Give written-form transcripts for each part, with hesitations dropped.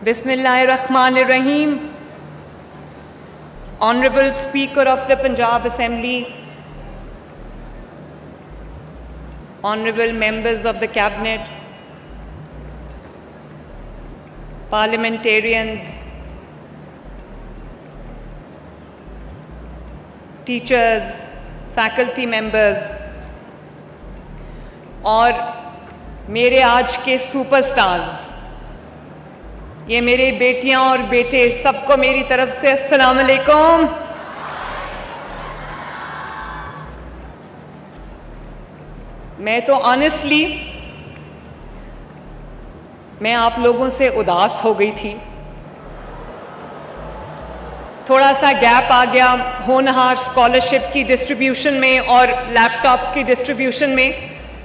Bismillah ar-Rahman ar-Rahim. Honorable Speaker of the Punjab Assembly, Honorable Members of the Cabinet, Parliamentarians, teachers, faculty members اور میرے آج کے super stars, یہ میرے بیٹیاں اور بیٹے، سب کو میری طرف سے السلام علیکم۔ میں تو آنیسٹلی میں آپ لوگوں سے اداس ہو گئی تھی، تھوڑا سا گیپ آ گیا ہونہار اسکالرشپ کی ڈسٹریبیوشن میں اور لیپ ٹاپس کی ڈسٹریبیوشن میں،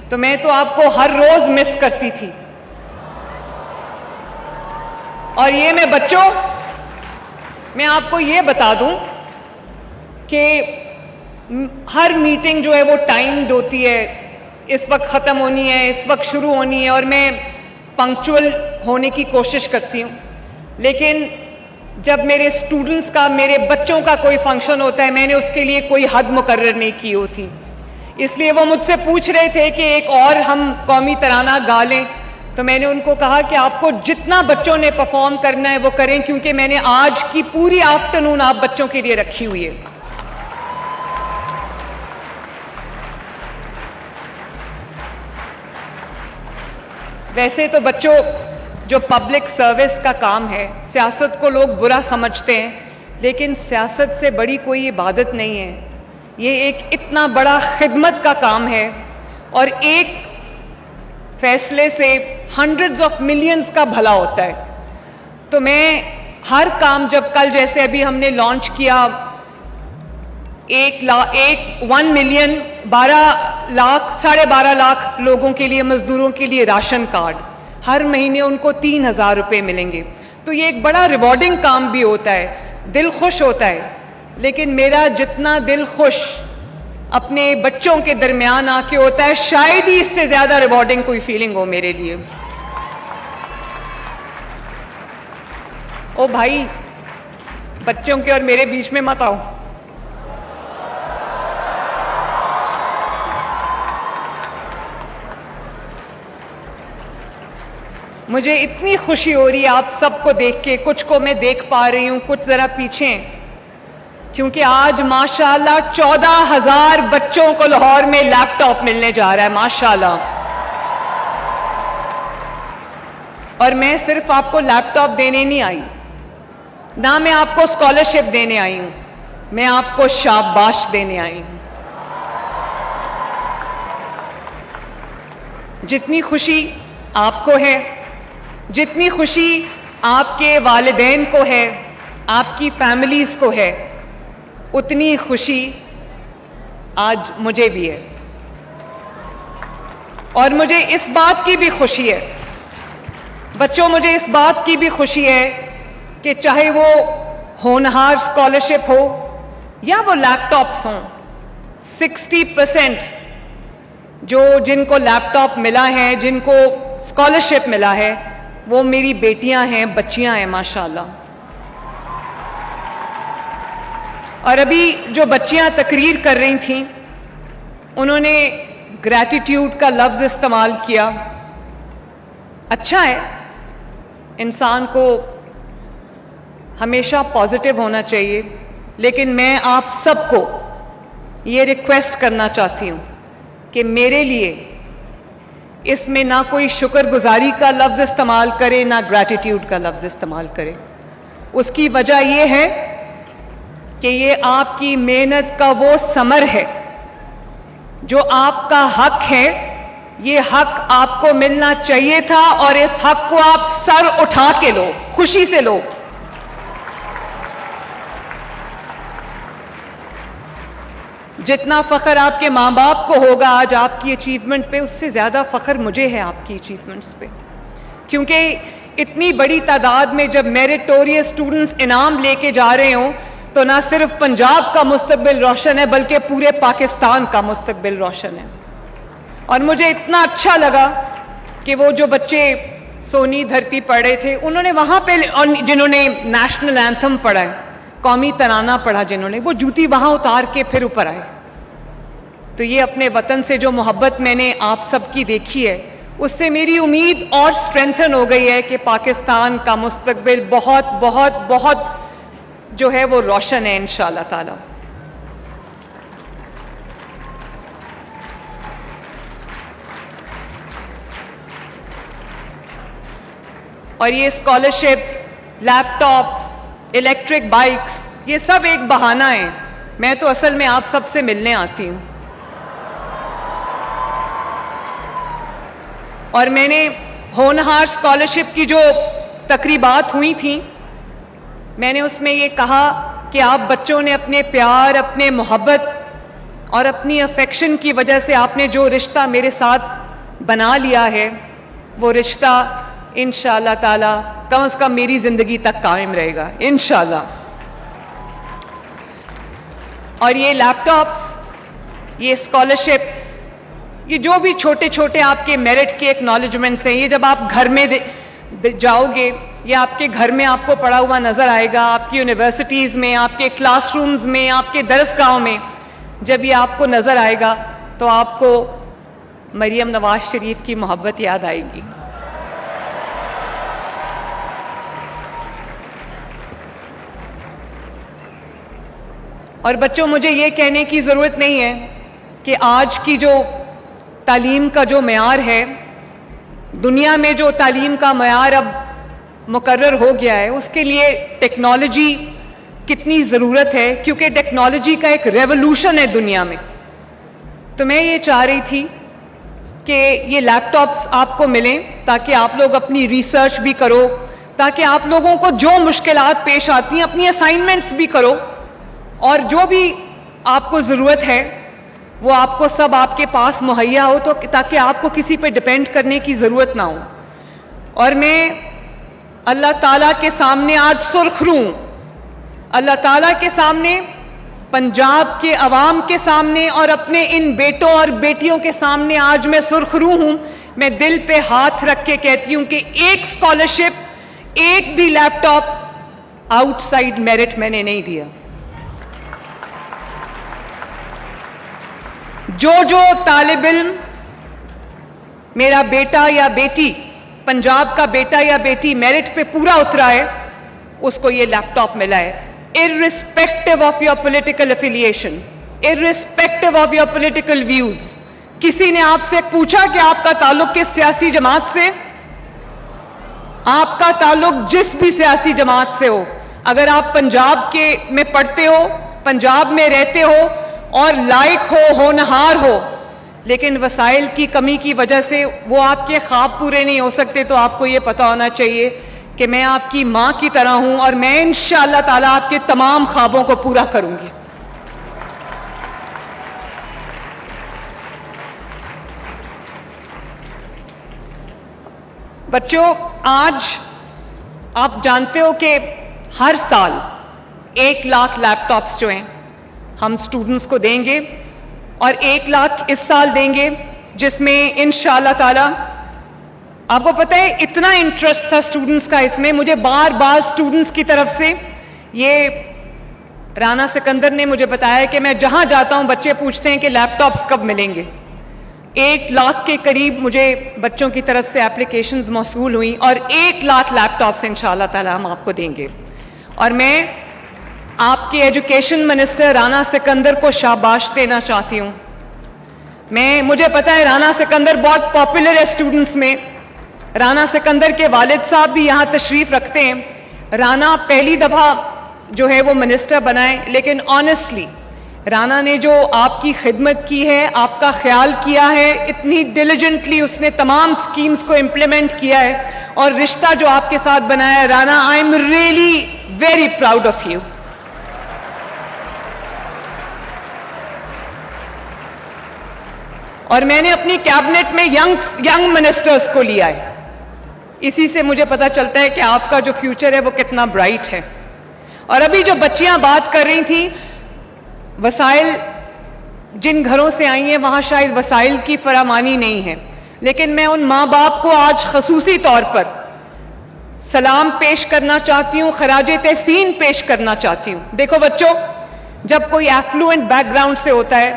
تو میں تو آپ کو ہر روز مس کرتی تھی۔ اور یہ میں بچوں، میں آپ کو یہ بتا دوں کہ ہر میٹنگ جو ہے وہ ٹائمڈ ہوتی ہے، اس وقت ختم ہونی ہے، اس وقت شروع ہونی ہے، اور میں پنکچول ہونے کی کوشش کرتی ہوں، لیکن جب میرے اسٹوڈنٹس کا، میرے بچوں کا کوئی فنکشن ہوتا ہے، میں نے اس کے لیے کوئی حد مقرر نہیں کی ہوتی، اس لیے وہ مجھ سے پوچھ رہے تھے کہ ایک اور ہم قومی ترانہ گا لیں، تو میں نے ان کو کہا کہ آپ کو جتنا بچوں نے پرفارم کرنا ہے وہ کریں، کیونکہ میں نے آج کی پوری آفٹرنون آپ بچوں کے لیے رکھی ہوئی ہے۔ ویسے تو بچوں، جو پبلک سروس کا کام ہے، سیاست کو لوگ برا سمجھتے ہیں، لیکن سیاست سے بڑی کوئی عبادت نہیں ہے، یہ ایک اتنا بڑا خدمت کا کام ہے، اور ایک فیصلے سے ہنڈریڈز آف ملینز کا بھلا ہوتا ہے۔ تو میں ہر کام، جب کل جیسے ابھی ہم نے لانچ کیا 1 ملین 12.5 لاکھ لوگوں کے لیے، مزدوروں کے لیے راشن کارڈ، ہر مہینے ان کو 3,000 روپے ملیں گے، تو یہ ایک بڑا ریوارڈنگ کام بھی ہوتا ہے، دل خوش ہوتا ہے، لیکن میرا جتنا دل خوش اپنے بچوں کے درمیان آ کے ہوتا ہے، شاید ہی اس سے زیادہ ریوارڈنگ کوئی فیلنگ ہو میرے لیے۔ او بھائی، بچوں کے اور میرے بیچ میں مت آؤ۔ مجھے اتنی خوشی ہو رہی ہے آپ سب کو دیکھ کے، کچھ کو میں دیکھ پا رہی ہوں، کچھ ذرا پیچھے ہیں، کیونکہ آج ماشاءاللہ 14,000 بچوں کو لاہور میں لیپ ٹاپ ملنے جا رہا ہے، ماشاءاللہ۔ اور میں صرف آپ کو لیپ ٹاپ دینے نہیں آئی، نہ میں آپ کو اسکالرشپ دینے آئی ہوں، میں آپ کو شاباش دینے آئی ہوں۔ جتنی خوشی آپ کو ہے، جتنی خوشی آپ کے والدین کو ہے، آپ کی فیملیز کو ہے، اتنی خوشی آج مجھے بھی ہے۔ اور مجھے اس بات کی بھی خوشی ہے، بچوں، مجھے اس بات کی بھی خوشی ہے کہ چاہے وہ ہونہار اسکالرشپ ہو یا وہ لیپ ٹاپس ہوں، 60% جن کو لیپ ٹاپ ملا ہے، جن کو اسکالرشپ ملا ہے، وہ میری بیٹیاں ہیں، بچیاں ہیں، ماشاءاللہ۔ اور ابھی جو بچیاں تقریر کر رہی تھیں، انہوں نے گریٹیٹیوڈ کا لفظ استعمال کیا۔ اچھا ہے، انسان کو ہمیشہ پازیٹیو ہونا چاہیے، لیکن میں آپ سب کو یہ ریکویسٹ کرنا چاہتی ہوں کہ میرے لیے اس میں نہ کوئی شکر گزاری کا لفظ استعمال کرے، نہ گریٹیٹیوڈ کا لفظ استعمال کرے۔ اس کی وجہ یہ ہے کہ یہ آپ کی محنت کا وہ ثمر ہے، جو آپ کا حق ہے، یہ حق آپ کو ملنا چاہیے تھا، اور اس حق کو آپ سر اٹھا کے لو، خوشی سے لو۔ جتنا فخر آپ کے ماں باپ کو ہوگا آج آپ کی اچیومنٹ پہ، اس سے زیادہ فخر مجھے ہے آپ کی اچیومنٹس پہ، کیونکہ اتنی بڑی تعداد میں جب میریٹوریس اسٹوڈنٹس انعام لے کے جا رہے ہوں، تو نہ صرف پنجاب کا مستقبل روشن ہے، بلکہ پورے پاکستان کا مستقبل روشن ہے۔ اور مجھے اتنا اچھا لگا کہ وہ جو بچے سونی دھرتی پڑھ رہے تھے, انہوں نے وہاں پہ, اور جنہوں نے نیشنل اینتھم پڑھا ہے, قومی ترانہ پڑھا جنہوں نے, وہ جوتی وہاں اتار کے پھر اوپر آئے. تو یہ اپنے وطن سے جو محبت میں نے آپ سب کی دیکھی ہے, اس سے میری امید اور اسٹرینتھن ہو گئی ہے کہ پاکستان کا مستقبل بہت بہت بہت جو ہے وہ روشن ہے انشاءاللہ تعالی. اور یہ اسکالرشپس, لیپ ٹاپس, الیکٹرک بائکس, یہ سب ایک بہانہ ہے. میں تو اصل میں آپ سب سے ملنے آتی ہوں. اور میں نے ہونہار اسکالرشپ کی جو تقریبات ہوئی تھیں, میں نے اس میں یہ کہا کہ آپ بچوں نے اپنے پیار, اپنے محبت اور اپنی افیکشن کی وجہ سے آپ نے جو رشتہ میرے ساتھ بنا لیا ہے, وہ رشتہ انشاءاللہ تعالی کم از کم میری زندگی تک قائم رہے گا انشاءاللہ. اور یہ لیپ ٹاپس, یہ اسکالرشپس, یہ جو بھی چھوٹے چھوٹے آپ کے میرٹ کے ایکنالجمنٹس ہیں, یہ جب آپ گھر میں جاؤ گے, یہ آپ کے گھر میں آپ کو پڑا ہوا نظر آئے گا, آپ کی یونیورسٹیز میں, آپ کے کلاس رومز میں, آپ کے درس گاہوں میں جب یہ آپ کو نظر آئے گا تو آپ کو مریم نواز شریف کی محبت یاد آئے گی. اور بچوں, مجھے یہ کہنے کی ضرورت نہیں ہے کہ آج کی جو تعلیم کا جو معیار ہے, دنیا میں جو تعلیم کا معیار اب مقرر ہو گیا ہے, اس کے لیے ٹیکنالوجی کتنی ضرورت ہے, کیونکہ ٹیکنالوجی کا ایک ریولوشن ہے دنیا میں. تو میں یہ چاہ رہی تھی کہ یہ لیپ ٹاپس آپ کو ملیں تاکہ آپ لوگ اپنی ریسرچ بھی کرو, تاکہ آپ لوگوں کو جو مشکلات پیش آتی ہیں اپنی اسائنمنٹس بھی کرو, اور جو بھی آپ کو ضرورت ہے وہ آپ کو سب آپ کے پاس مہیا ہو, تو تاکہ آپ کو کسی پہ ڈپینڈ کرنے کی ضرورت نہ ہو. اور میں اللہ تعالیٰ کے سامنے آج سرخرو ہوں, اللہ تعالیٰ کے سامنے, پنجاب کے عوام کے سامنے, اور اپنے ان بیٹوں اور بیٹیوں کے سامنے آج میں سرخرو ہوں. میں دل پہ ہاتھ رکھ کے کہتی ہوں کہ ایک اسکالرشپ, ایک بھی لیپ ٹاپ آؤٹ سائڈ میرٹ میں نے نہیں دیا. جو طالب علم, میرا بیٹا یا بیٹی, پنجاب کا بیٹا یا بیٹی میرٹ پہ پورا اترا ہے, اس کو یہ لیپ ٹاپ ملا ہے, irrespective of your political affiliation, irrespective of your political views. کسی نے آپ سے پوچھا کہ آپ کا تعلق کس سیاسی جماعت سے؟ آپ کا تعلق جس بھی سیاسی جماعت سے ہو, اگر آپ پنجاب کے میں پڑھتے ہو, پنجاب میں رہتے ہو اور لائق ہو, ہونہار ہو, لیکن وسائل کی کمی کی وجہ سے وہ آپ کے خواب پورے نہیں ہو سکتے, تو آپ کو یہ پتہ ہونا چاہیے کہ میں آپ کی ماں کی طرح ہوں, اور میں انشاءاللہ تعالیٰ آپ کے تمام خوابوں کو پورا کروں گی. بچوں, آج آپ جانتے ہو کہ ہر سال 1 لاکھ لیپ ٹاپس جو ہیں ہم اسٹوڈنٹس کو دیں گے, اور 1 لاکھ اس سال دیں گے, جس میں انشاءاللہ تعالی, آپ کو پتہ ہے اتنا انٹرسٹ تھا اسٹوڈنٹس کا اس میں, مجھے بار بار اسٹوڈنٹس کی طرف سے, یہ رانا سکندر نے مجھے بتایا کہ میں جہاں جاتا ہوں بچے پوچھتے ہیں کہ لیپ ٹاپس کب ملیں گے. 1 لاکھ کے قریب مجھے بچوں کی طرف سے اپلیکیشنز موصول ہوئیں, اور 1 لاکھ لیپ ٹاپس انشاءاللہ تعالی ہم آپ کو دیں گے. اور میں آپ کے ایجوکیشن منسٹر رانا سکندر کو شاباش دینا چاہتی ہوں. مجھے پتا ہے رانا سکندر بہت پاپولر ہے اسٹوڈنٹس میں, رانا سکندر کے والد صاحب بھی یہاں تشریف رکھتے ہیں. رانا پہلی دفعہ جو ہے وہ منسٹر بنائے, لیکن آنیسٹلی رانا نے جو آپ کی خدمت کی ہے, آپ کا خیال کیا ہے, اتنی ڈیلیجنٹلی اس نے تمام اسکیمز کو امپلیمنٹ کیا ہے, اور رشتہ جو آپ کے ساتھ بنایا ہے, Rana I am really very proud of you. اور میں نے اپنی کیبنٹ میں ینگ منسٹرز کو لیا ہے. اسی سے مجھے پتا چلتا ہے کہ آپ کا جو فیوچر ہے وہ کتنا برائٹ ہے. اور ابھی جو بچیاں بات کر رہی تھیں, وسائل جن گھروں سے آئی ہیں وہاں شاید وسائل کی فراوانی نہیں ہے, لیکن میں ان ماں باپ کو آج خصوصی طور پر سلام پیش کرنا چاہتی ہوں, خراج تحسین پیش کرنا چاہتی ہوں. دیکھو بچوں, جب کوئی ایفلوئنٹ بیک گراؤنڈ سے ہوتا ہے,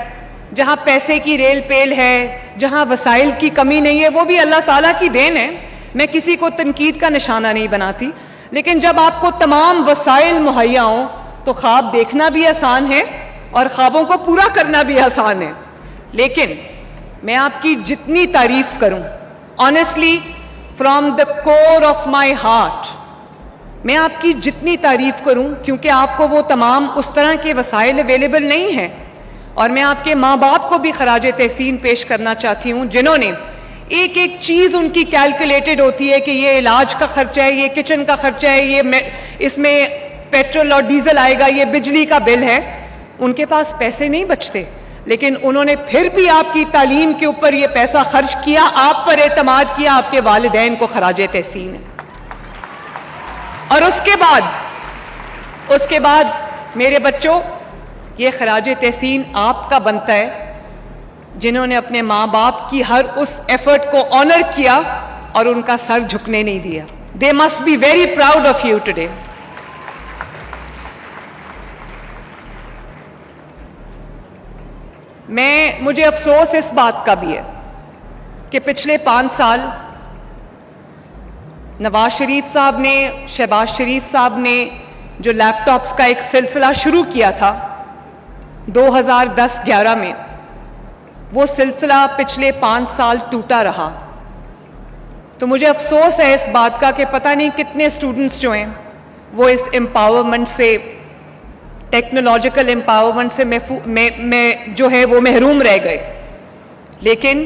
جہاں پیسے کی ریل پیل ہے, جہاں وسائل کی کمی نہیں ہے, وہ بھی اللہ تعالیٰ کی دین ہے, میں کسی کو تنقید کا نشانہ نہیں بناتی, لیکن جب آپ کو تمام وسائل مہیا ہوں تو خواب دیکھنا بھی آسان ہے اور خوابوں کو پورا کرنا بھی آسان ہے. لیکن میں آپ کی جتنی تعریف کروں, honestly from the core of my heart, میں آپ کی جتنی تعریف کروں, کیونکہ آپ کو وہ تمام اس طرح کے وسائل اویلیبل نہیں ہیں, اور میں آپ کے ماں باپ کو بھی خراج تحسین پیش کرنا چاہتی ہوں جنہوں نے ایک ایک چیز ان کی کیلکولیٹڈ ہوتی ہے کہ یہ علاج کا خرچہ ہے, یہ کچن کا خرچہ ہے, یہ اس میں پیٹرول اور ڈیزل آئے گا, یہ بجلی کا بل ہے. ان کے پاس پیسے نہیں بچتے, لیکن انہوں نے پھر بھی آپ کی تعلیم کے اوپر یہ پیسہ خرچ کیا, آپ پر اعتماد کیا, آپ کے والدین کو خراج تحسین ہے. اور اس کے بعد میرے بچوں, یہ خراج تحسین آپ کا بنتا ہے جنہوں نے اپنے ماں باپ کی ہر اس ایفرٹ کو آنر کیا اور ان کا سر جھکنے نہیں دیا. They must be very proud of you today. مجھے افسوس اس بات کا بھی ہے کہ پچھلے 5 سال نواز شریف صاحب نے, شہباز شریف صاحب نے جو لیپ ٹاپس کا ایک سلسلہ شروع کیا تھا 2010-11 میں, وہ سلسلہ پچھلے 5 سال ٹوٹا رہا. تو مجھے افسوس ہے اس بات کا کہ پتہ نہیں کتنے اسٹوڈنٹس جو ہیں وہ اس امپاورمنٹ سے, ٹیکنالوجیکل امپاورمنٹ سے میں جو ہے وہ محروم رہ گئے. لیکن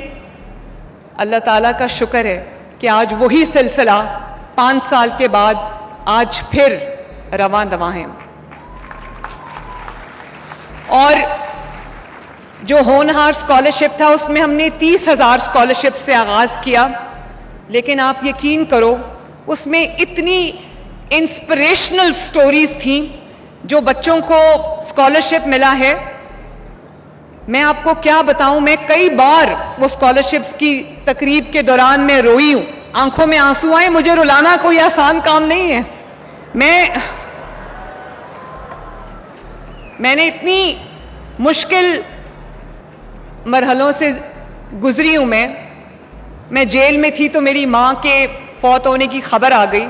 اللہ تعالیٰ کا شکر ہے کہ آج وہی سلسلہ 5 سال کے بعد آج پھر رواں دواں ہے. اور جو ہونہار اسکالرشپ تھا اس میں ہم نے 30,000 اسکالرشپ سے آغاز کیا, لیکن آپ یقین کرو اس میں اتنی انسپریشنل سٹوریز تھیں جو بچوں کو اسکالرشپ ملا ہے. میں آپ کو کیا بتاؤں, میں کئی بار وہ اسکالرشپس کی تقریب کے دوران میں روئی ہوں, آنکھوں میں آنسو آئے. مجھے رلانا کوئی آسان کام نہیں ہے. میں نے اتنی مشکل مرحلوں سے گزری ہوں. میں جیل میں تھی تو میری ماں کے فوت ہونے کی خبر آ گئی,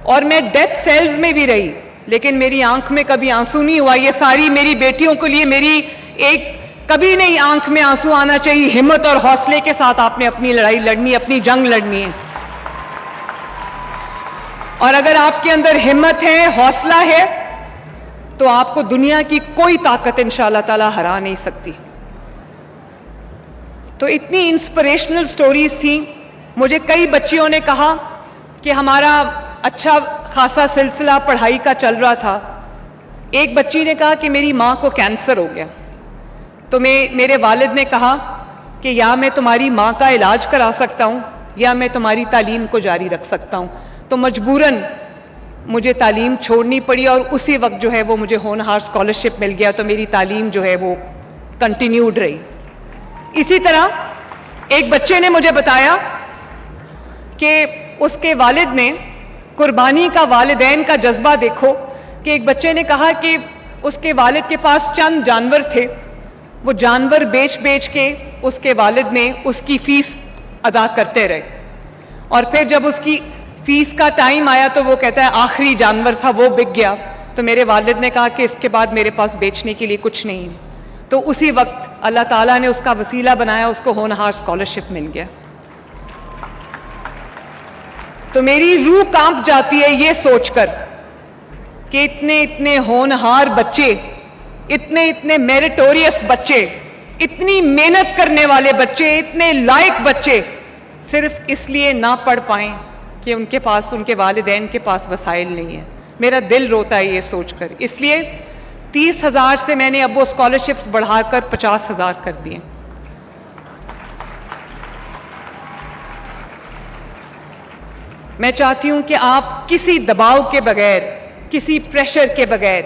اور میں ڈیتھ سیلز میں بھی رہی, لیکن میری آنکھ میں کبھی آنسو نہیں ہوا. یہ ساری میری بیٹیوں کے لیے میری ایک کبھی نہیں آنکھ میں آنسو آنا چاہیے. ہمت اور حوصلے کے ساتھ آپ نے اپنی لڑائی لڑنی, اپنی جنگ لڑنی ہے. اور اگر آپ کے اندر ہمت ہے, حوصلہ ہے, تو آپ کو دنیا کی کوئی طاقت انشاءاللہ تعالی ہرا نہیں سکتی. تو اتنی انسپریشنل سٹوریز تھیں. مجھے کئی بچیوں نے کہا کہ ہمارا اچھا خاصا سلسلہ پڑھائی کا چل رہا تھا. ایک بچی نے کہا کہ میری ماں کو کینسر ہو گیا, تو میرے والد نے کہا کہ یا میں تمہاری ماں کا علاج کرا سکتا ہوں یا میں تمہاری تعلیم کو جاری رکھ سکتا ہوں. تو مجبوراً مجھے تعلیم چھوڑنی پڑی, اور اسی وقت جو ہے وہ مجھے ہونہار اسکالرشپ مل گیا, تو میری تعلیم جو ہے وہ کنٹینیوڈ رہی. اسی طرح ایک بچے نے مجھے بتایا کہ اس کے والد نے, قربانی کا والدین کا جذبہ دیکھو, کہ ایک بچے نے کہا کہ اس کے والد کے پاس چند جانور تھے, وہ جانور بیچ کے اس کے والد نے اس کی فیس ادا کرتے رہے, اور پھر جب اس کی فیس کا ٹائم آیا تو وہ کہتا ہے آخری جانور تھا وہ بک گیا. تو میرے والد نے کہا کہ اس کے بعد میرے پاس بیچنے کے لیے کچھ نہیں. تو اسی وقت اللہ تعالیٰ نے اس کا وسیلہ بنایا, اس کو ہونہار اسکالرشپ مل گیا. تو میری روح کانپ جاتی ہے یہ سوچ کر کہ اتنے ہونہار بچے, اتنے میریٹوریس بچے, اتنی محنت کرنے والے بچے, اتنے لائق بچے صرف اس لیے نہ پڑھ پائیں کہ ان کے پاس, ان کے والدین کے پاس وسائل نہیں ہیں. میرا دل روتا ہے یہ سوچ کر. اس لیے 30,000 سے میں نے اب وہ اسکالرشپس بڑھا کر 50,000 کر دیے. میں چاہتی ہوں کہ آپ کسی دباؤ کے بغیر, کسی پریشر کے بغیر,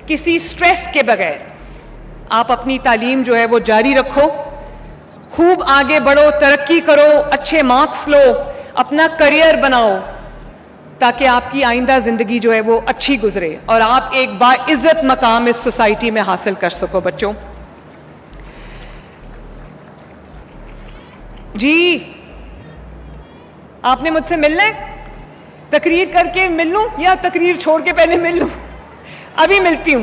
کسی سٹریس کے بغیر آپ اپنی تعلیم جو ہے وہ جاری رکھو, خوب آگے بڑھو, ترقی کرو, اچھے مارکس لو, اپنا کریئر بناؤ. تاکہ آپ کی آئندہ زندگی جو ہے وہ اچھی گزرے اور آپ ایک باعزت مقام اس سوسائٹی میں حاصل کر سکو بچوں. جی آپ نے مجھ سے ملنا ہے؟ تقریر کر کے مل لوں یا تقریر چھوڑ کے پہلے مل لوں؟ ابھی ملتی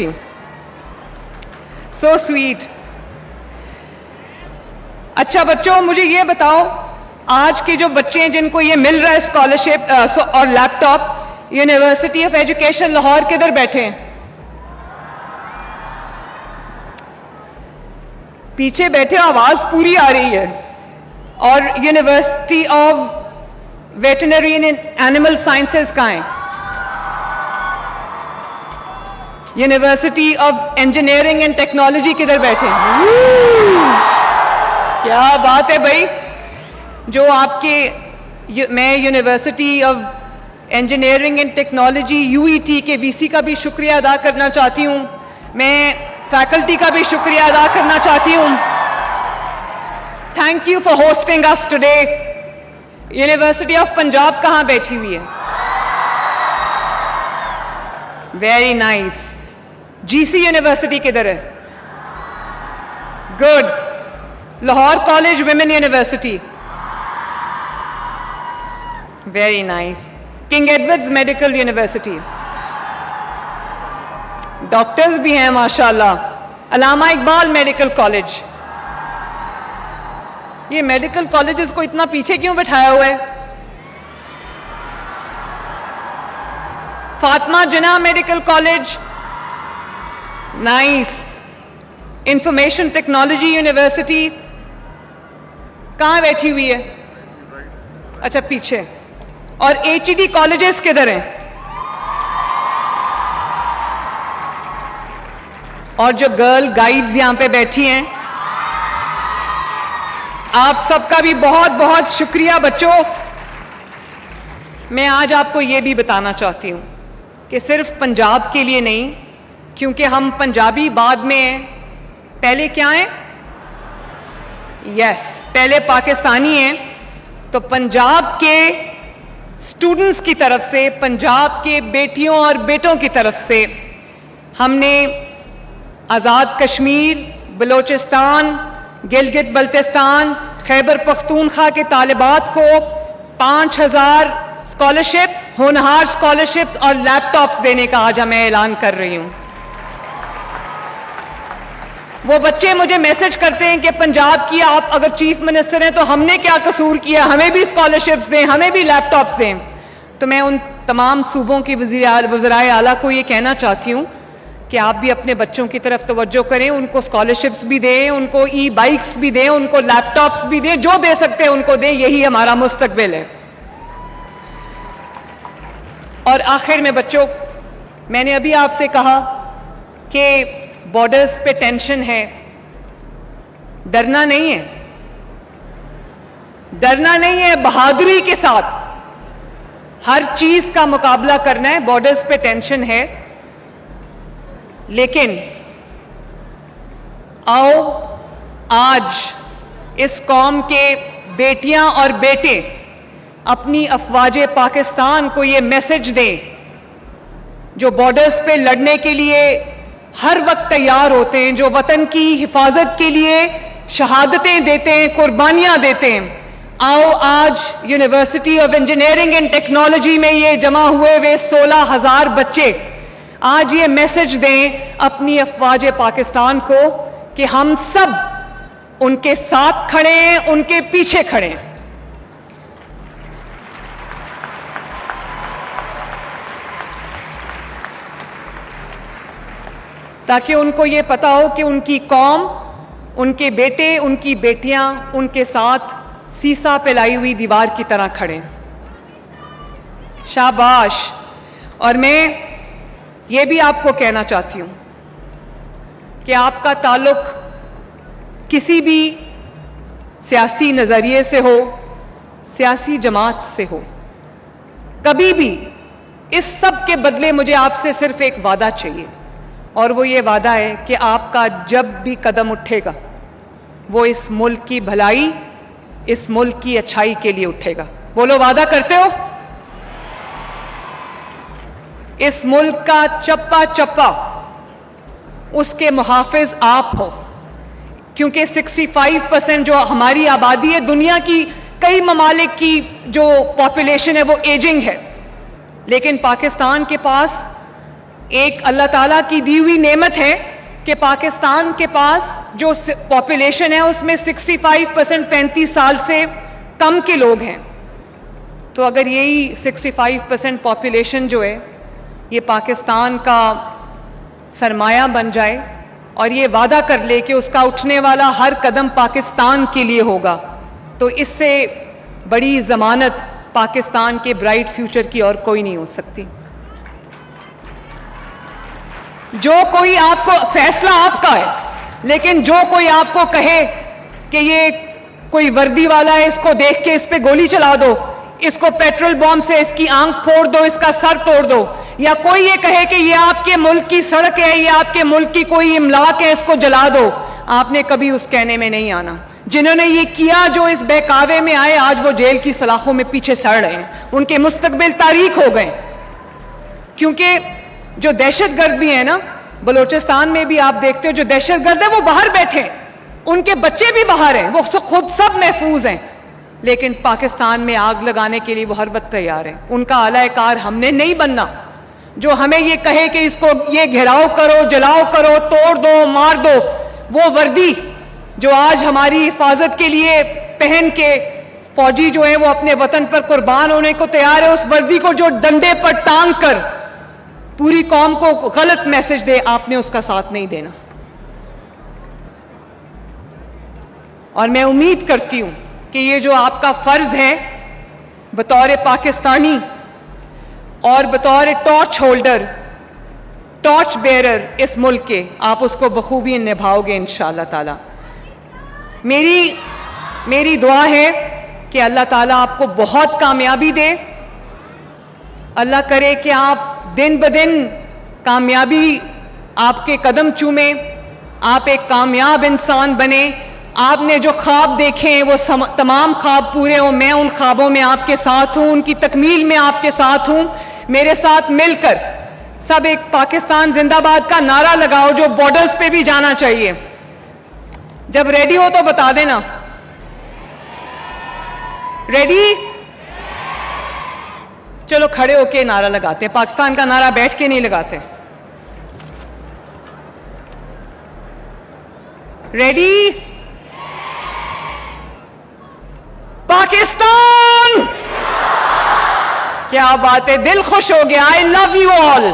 ہوں. So sweet. اچھا بچوں مجھے یہ بتاؤ، آج کے جو بچے ہیں جن کو یہ مل رہا ہے اسکالرشپ اور laptop, university of education Lahore کدھر بیٹھے ہیں؟ پیچھے بیٹھے، آواز پوری آ رہی ہے. اور university of veterinary and animal sciences کہاں ہیں؟ University of engineering and technology کدھر بیٹھے ہیں؟ کیا بات ہے بھائی. جو آپ کے میں university of engineering and technology UET کے VC کا بھی شکریہ ادا کرنا چاہتی ہوں. میں فیکلٹی کا بھی شکریہ ادا کرنا چاہتی ہوں. Thank you for hosting us today. University of Punjab کہاں بیٹھی ہوئی ہے؟ Very nice. GC یونیورسٹی کدھر ہے؟ Good. Lahore college women university, very nice. King Edward's medical university, doctors بھی ہیں ماشاءاللہ. Allama Iqbal medical college. یہ میڈیکل کالجز کو اتنا پیچھے کیوں بٹھایا ہوا ہے؟ Fatima Jinnah medical college, nice. Information technology university کہاں بیٹھی ہوئی ہے؟ اچھا پیچھے. اور HED کالجز کدھر ہیں؟ اور جو گرل گائیڈز یہاں پہ بیٹھی ہیں، آپ سب کا بھی بہت بہت شکریہ بچوں. میں آج آپ کو یہ بھی بتانا چاہتی ہوں کہ صرف پنجاب کے لیے نہیں، کیونکہ ہم پنجابی بعد میں ہیں، پہلے کیا ہیں؟ پہلے پاکستانی ہیں. تو پنجاب کے اسٹوڈنٹس کی طرف سے، پنجاب کے بیٹیوں اور بیٹوں کی طرف سے ہم نے آزاد کشمیر، بلوچستان، گلگت بلتستان، خیبر پختونخوا کے طالبات کو 5000 اسکالرشپس، ہونہار اسکالرشپس اور لیپ ٹاپس دینے کا آج میں اعلان کر رہی ہوں. وہ بچے مجھے میسج کرتے ہیں کہ پنجاب کی آپ اگر چیف منسٹر ہیں تو ہم نے کیا قصور کیا، ہمیں بھی اسکالرشپس دیں، ہمیں بھی لیپ ٹاپس دیں. تو میں ان تمام صوبوں کے وزرائے اعلیٰ کو یہ کہنا چاہتی ہوں کہ آپ بھی اپنے بچوں کی طرف توجہ کریں، ان کو اسکالرشپس بھی دیں، ان کو ای بائکس بھی دیں، ان کو لیپ ٹاپس بھی دیں، جو دے سکتے ہیں ان کو دیں. یہی ہمارا مستقبل ہے. اور آخر میں بچوں، میں نے ابھی آپ سے کہا کہ بارڈرز پہ ٹینشن ہے. ڈرنا نہیں ہے، ڈرنا نہیں ہے، بہادری کے ساتھ ہر چیز کا مقابلہ کرنا ہے. بارڈرز پہ ٹینشن ہے، لیکن آؤ آج اس قوم کے بیٹیاں اور بیٹے اپنی افواج پاکستان کو یہ میسج دیں، جو بارڈرز پہ لڑنے کے لیے ہر وقت تیار ہوتے ہیں، جو وطن کی حفاظت کے لیے شہادتیں دیتے ہیں، قربانیاں دیتے ہیں. آؤ آج university of engineering and technology میں یہ جمع ہوئے 16,000 بچے آج یہ میسج دیں اپنی افواج پاکستان کو کہ ہم سب ان کے ساتھ کھڑے ہیں، ان کے پیچھے کھڑے ہیں. تاکہ ان کو یہ پتا ہو کہ ان کی قوم، ان کے بیٹے، ان کی بیٹیاں ان کے ساتھ سیسا پلائی ہوئی دیوار کی طرح کھڑے. شاباش. اور میں یہ بھی آپ کو کہنا چاہتی ہوں کہ آپ کا تعلق کسی بھی سیاسی نظریے سے ہو، سیاسی جماعت سے ہو، کبھی بھی اس سب کے بدلے مجھے آپ سے صرف ایک وعدہ چاہیے، اور وہ یہ وعدہ ہے کہ آپ کا جب بھی قدم اٹھے گا وہ اس ملک کی بھلائی، اس ملک کی اچھائی کے لیے اٹھے گا. بولو وعدہ کرتے ہو؟ اس ملک کا چپا چپا اس کے محافظ آپ ہو، کیونکہ 65% جو ہماری آبادی ہے، دنیا کی کئی ممالک کی جو پاپولیشن ہے وہ ایجنگ ہے، لیکن پاکستان کے پاس ایک اللہ تعالیٰ کی دی ہوئی نعمت ہے کہ پاکستان کے پاس جو پاپولیشن ہے اس میں 65% 35 سال سے کم کے لوگ ہیں. تو اگر یہی 65% پاپولیشن جو ہے یہ پاکستان کا سرمایہ بن جائے اور یہ وعدہ کر لے کہ اس کا اٹھنے والا ہر قدم پاکستان کے لیے ہوگا، تو اس سے بڑی ضمانت پاکستان کے برائٹ فیوچر کی اور کوئی نہیں ہو سکتی. جو کوئی آپ کو، فیصلہ آپ کا ہے، لیکن جو کوئی آپ کو کہے کہ یہ کوئی وردی والا ہے، اس کو دیکھ کے اس پہ گولی چلا دو، اس کو پیٹرول بم سے اس کی آنکھ پھوڑ دو، اس کا سر توڑ دو، یا کوئی یہ کہے کہ یہ آپ کے ملک کی سڑک ہے، یہ آپ کے ملک کی کوئی املاک ہے، اس کو جلا دو، آپ نے کبھی اس کہنے میں نہیں آنا. جنہوں نے یہ کیا، جو اس بہکاوے میں آئے، آج وہ جیل کی سلاخوں میں پیچھے سڑ رہے ہیں، ان کے مستقبل تاریک ہو گئے. کیونکہ جو دہشت گرد بھی ہیں نا، بلوچستان میں بھی آپ دیکھتے ہو جو دہشت گرد ہیں وہ باہر بیٹھے ہیں، ان کے بچے بھی باہر ہیں، وہ خود سب محفوظ ہیں، لیکن پاکستان میں آگ لگانے کے لیے وہ ہر وقت تیار ہیں. ان کا اعلی کار ہم نے نہیں بننا. جو ہمیں یہ کہے کہ اس کو یہ گھیراؤ کرو، جلاؤ کرو، توڑ دو، مار دو، وہ وردی جو آج ہماری حفاظت کے لیے پہن کے فوجی جو ہیں وہ اپنے وطن پر قربان ہونے کو تیار ہے، اس وردی کو جو ڈنڈے پر ٹانگ کر پوری قوم کو غلط میسج دے، آپ نے اس کا ساتھ نہیں دینا. اور میں امید کرتی ہوں کہ یہ جو آپ کا فرض ہے بطور پاکستانی اور بطور ٹارچ ہولڈر، ٹارچ بیئرر اس ملک کے، آپ اس کو بخوبی نبھاؤ گے انشاءاللہ تعالی. میری دعا ہے کہ اللہ تعالیٰ آپ کو بہت کامیابی دے. اللہ کرے کہ آپ دن بدن کامیابی آپ کے قدم چومیں، آپ ایک کامیاب انسان بنے. آپ نے جو خواب دیکھے ہیں وہ تمام خواب پورے ہوں. میں ان خوابوں میں آپ کے ساتھ ہوں، ان کی تکمیل میں آپ کے ساتھ ہوں. میرے ساتھ مل کر سب ایک پاکستان زندہ باد کا نعرہ لگاؤ جو بارڈرز پہ بھی جانا چاہیے. جب ریڈی ہو تو بتا دینا. ریڈی؟ چلو کھڑے ہو کے نعرہ لگاتے ہیں. پاکستان کا نعرہ بیٹھ کے نہیں لگاتے. ریڈی؟ پاکستان! کیا بات ہے، دل خوش ہو گیا. آئی لو یو آل.